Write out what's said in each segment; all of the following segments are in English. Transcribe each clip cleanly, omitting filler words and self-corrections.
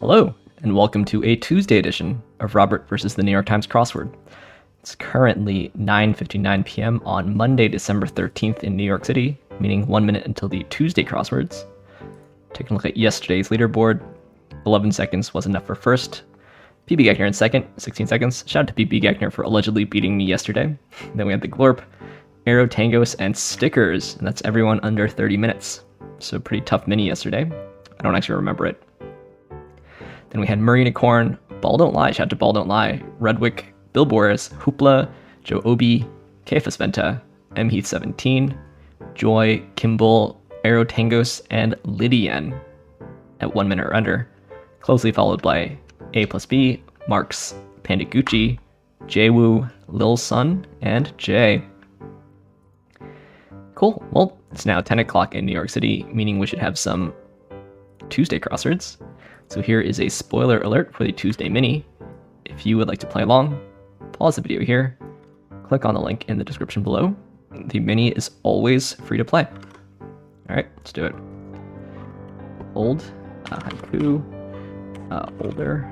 Hello, and welcome to a Tuesday edition of Robert versus the New York Times Crossword. It's currently 9:59 p.m. on Monday, December 13th in New York City, meaning 1 minute until the Tuesday crosswords. Taking a look at yesterday's leaderboard, 11 seconds was enough for first. PB Gagner in second, 16 seconds. Shout out to PB Gagner for allegedly beating me yesterday. Then we had the Glorp, Arrow Tangos, and Stickers, and that's everyone under 30 minutes. So pretty tough mini yesterday. I don't actually remember it. Then we had Murray-Unicorn, Ball Don't Lie, shout out to Ball Don't Lie, Redwick, Bill Boris, Hoopla, Joe Obi, Kefas Venta, M Heath 17, Joy, Kimball, Arrow Tangos, and Lydian at 1 minute or under, closely followed by A plus B, Marks, Panda Gucci, Jwoo, Lil Sun, and Jay. Cool. Well, it's now 10 o'clock in New York City, meaning we should have some Tuesday crosswords. So here is a spoiler alert for the Tuesday mini. If you would like to play along, pause the video here, click on the link in the description below. The mini is always free to play. All right, let's do it. Old, haiku, older,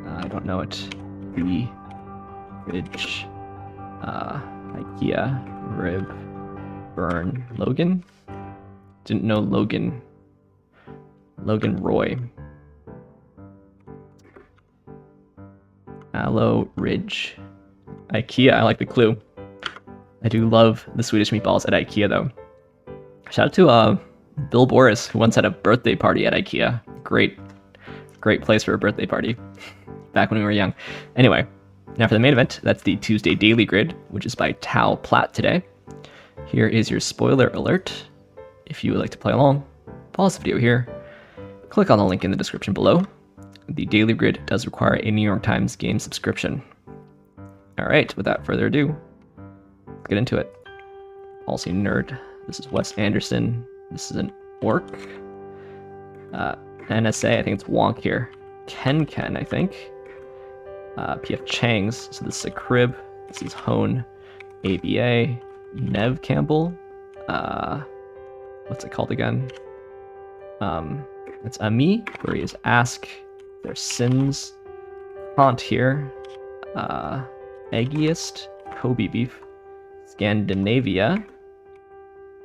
I don't know it. The Ridge, IKEA, Rib, Burn, Logan. Didn't know Logan. Logan Roy. Aloe Ridge. IKEA, I like the clue. I do love the Swedish meatballs at IKEA though. Shout out to Bill Boris, who once had a birthday party at IKEA. Great place for a birthday party. Back when we were young. Anyway, now for the main event, that's the Tuesday Daily Grid, which is by Tao Platt today. Here is your spoiler alert. If you would like to play along, pause the video here, click on the link in the description below. The Daily Grid does require a New York Times game subscription. Alright, without further ado, let's get into it. Policy Nerd. This is Wes Anderson. This is an orc. NSA, I think it's Wonk here. Ken, I think. PF Chang's, so this is a crib. This is Hone. ABA. Nev Campbell. What's it called again? It's Ami, where he is Ask. There's Sins. Haunt here. Eggiest. Kobe Beef. Scandinavia.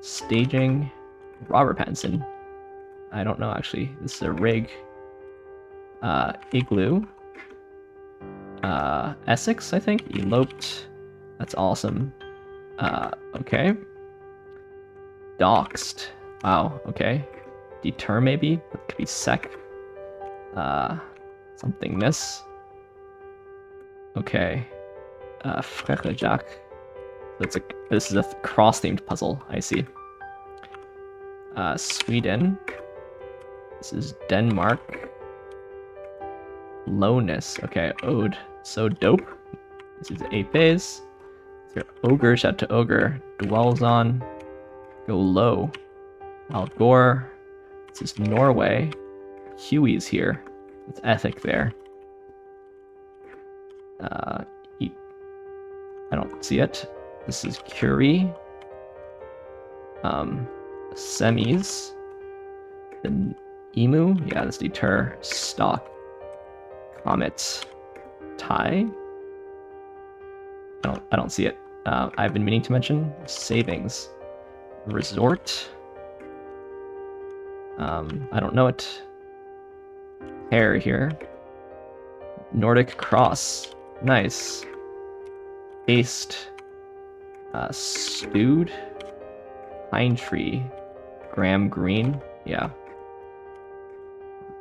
Staging. Robert Pattinson. I don't know actually. This is a rig. Igloo. Essex, I think. Eloped. That's awesome. Okay. Doxed. Wow, okay. Deter maybe? That could be sec. Somethingness. Okay. Frechejak. This is a cross-themed puzzle, I see. Sweden. This is Denmark. Lowness. Okay, Ode. So dope. This is Apes. Your Ogre, shout to Ogre. Dwells on. Go low. Al Gore. This is Norway. Huey's here. It's ethic there. I don't see it. This is Curie. Semis. The Emu. Yeah, this Deter. Stock. Comets. Tie. I don't see it. I've been meaning to mention Savings. Resort. I don't know it. Hair here. NORDICCROSS. Nice. Aced. Stewed. Pine Tree. Graham Green. Yeah.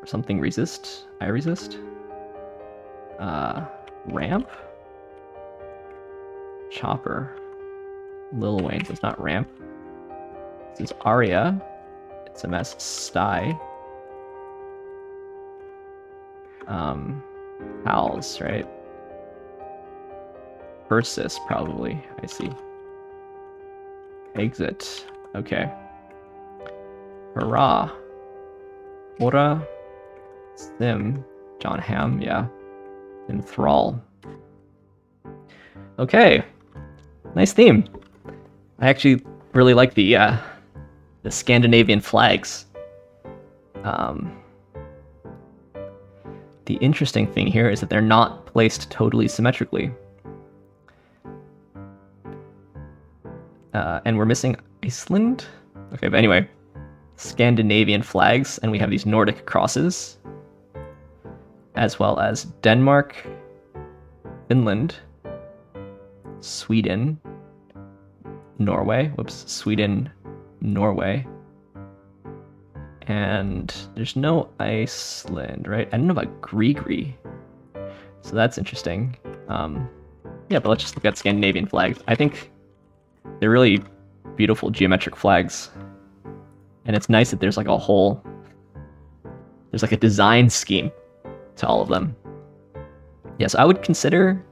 Something resist. I resist. Ramp. Chopper. Lil Wayne, so it's not ramp. This is Aria. It's a mess. Sty. Pals, right? Versus, probably. I see. Exit. Okay. Hurrah. Ora. Sim. John Hamm, yeah. Enthrall. Okay. Nice theme. I actually really like the Scandinavian flags. the interesting thing here is that they're not placed totally symmetrically. And we're missing Iceland? Okay, but anyway, Scandinavian flags, and we have these Nordic crosses, as well as Denmark, Finland, Sweden, Norway, Norway, and there's no Iceland, right? I don't know about GRIGRI, so that's interesting. Yeah, but let's just look at Scandinavian flags. I think they're really beautiful geometric flags, and it's nice that there's like a design scheme to all of them. Yes, I would consider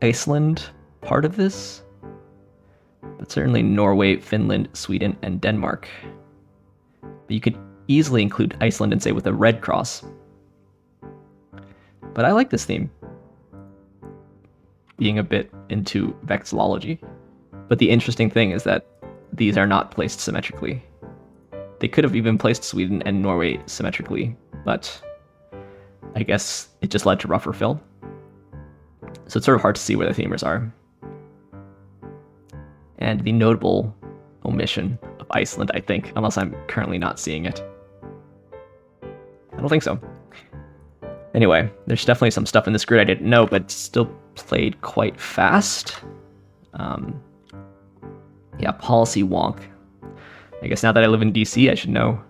Iceland part of this, but certainly Norway, Finland, Sweden, and Denmark. But you could easily include Iceland and say with a red cross. But I like this theme, being a bit into vexillology. But the interesting thing is that these are not placed symmetrically. They could have even placed Sweden and Norway symmetrically, but I guess it just led to rougher fill. So it's sort of hard to see where the themers are. And the notable omission of Iceland, I think, unless I'm currently not seeing it. I don't think so. Anyway, there's definitely some stuff in this grid I didn't know, but still played quite fast. Yeah, policy wonk. I guess now that I live in DC, I should know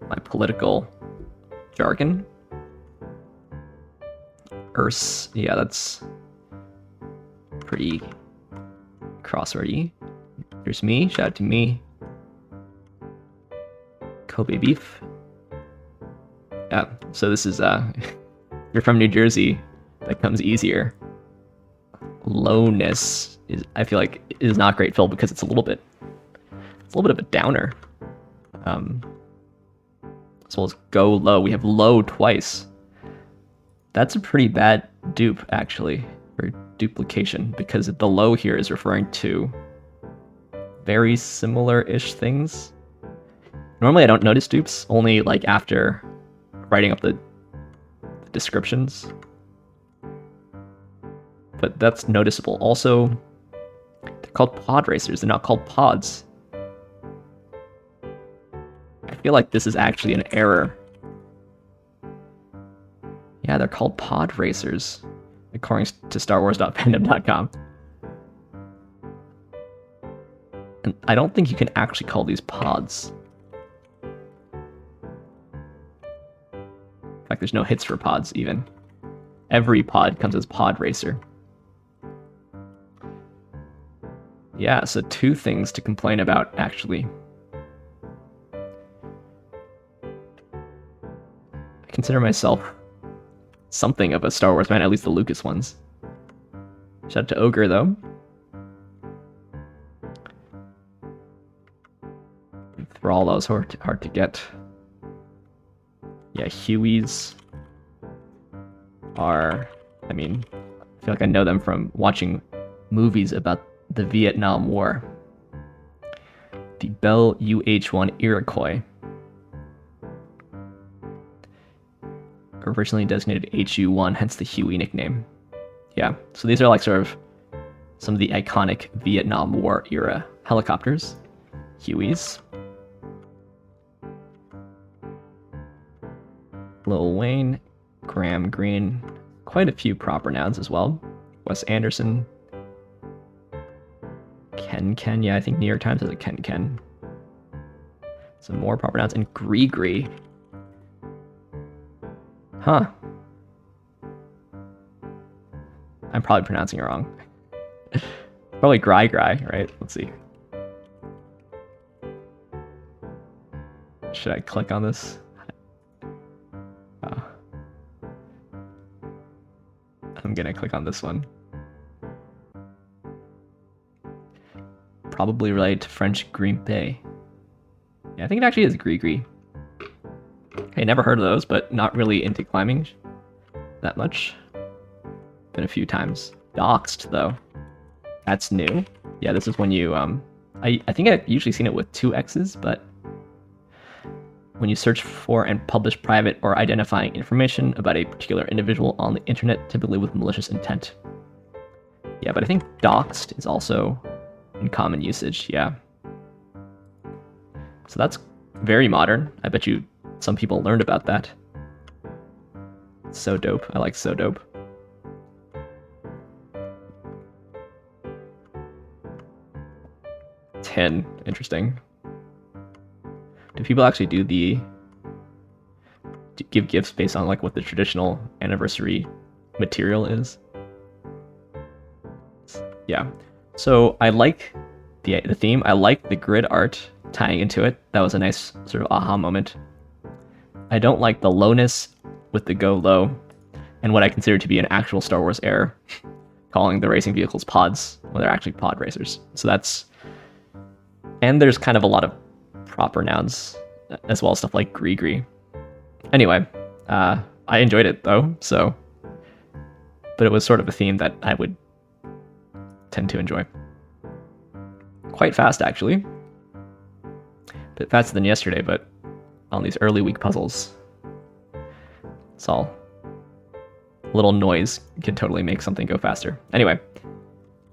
my political jargon. Yeah, that's pretty crosswordy. There's me, shout out to me. Kobe beef. Yeah, so this is, you're from New Jersey, that comes easier. Lowness is, I feel like, is not great fill because it's a little bit of a downer. As well as go low, we have low twice. That's a pretty bad dupe, actually, or duplication, because the low here is referring to very similar-ish things. Normally I don't notice dupes, only like after writing up the descriptions. But that's noticeable. Also, they're called podracers, they're not called pods. I feel like this is actually an error. Yeah, they're called podracers, according to StarWars.fandom.com. And I don't think you can actually call these pods. In fact, there's no hits for pods, even. Every pod comes as podracer. Yeah, so two things to complain about, actually. I consider myself something of a Star Wars fan, at least the Lucas ones. Shout out to Ogre, though. Thrall, that was hard to get. Yeah, Hueys are, I mean, I feel like I know them from watching movies about the Vietnam War. The Bell UH-1 Iroquois, originally designated HU-1, hence the Huey nickname. Yeah, so these are like sort of some of the iconic Vietnam War era helicopters. Hueys. Lil Wayne, Graham Greene, quite a few proper nouns as well. Wes Anderson, Ken, yeah, I think New York Times has a Ken. Some more proper nouns, and GRIGRI. Huh. I'm probably pronouncing it wrong. Probably GRIGRI, right? Let's see. Should I click on this? I'm gonna click on this one. Probably related to French grimpé. Yeah, I think it actually is GRIGRI. Okay, never heard of those, but not really into climbing that much. Been a few times. Doxed, though. That's new. Yeah, this is when you, I think I've usually seen it with 2 X's, but when you search for and publish private or identifying information about a particular individual on the internet, typically with malicious intent. Yeah, but I think doxed is also in common usage, yeah. So that's very modern. I bet you some people learned about that. So dope. I like so dope. Interesting. Do people actually give gifts based on like what the traditional anniversary material is? Yeah. So I like the theme. I like the grid art tying into it. That was a nice sort of aha moment. I don't like the lowness with the go low and what I consider to be an actual Star Wars error, calling the racing vehicles pods when they're actually pod racers. So that's... And there's kind of a lot of proper nouns, as well as stuff like GRIGRI. Anyway, I enjoyed it though, so... But it was sort of a theme that I would tend to enjoy. Quite fast, actually. A bit faster than yesterday, but on these early week puzzles, it's all... A little noise can totally make something go faster. Anyway.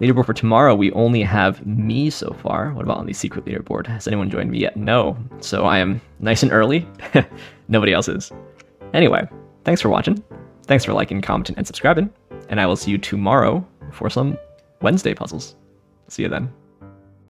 Leaderboard for tomorrow, we only have me so far. What about on the secret leaderboard? Has anyone joined me yet? No. So I am nice and early. Nobody else is. Anyway, thanks for watching. Thanks for liking, commenting, and subscribing. And I will see you tomorrow for some Wednesday puzzles. See you then.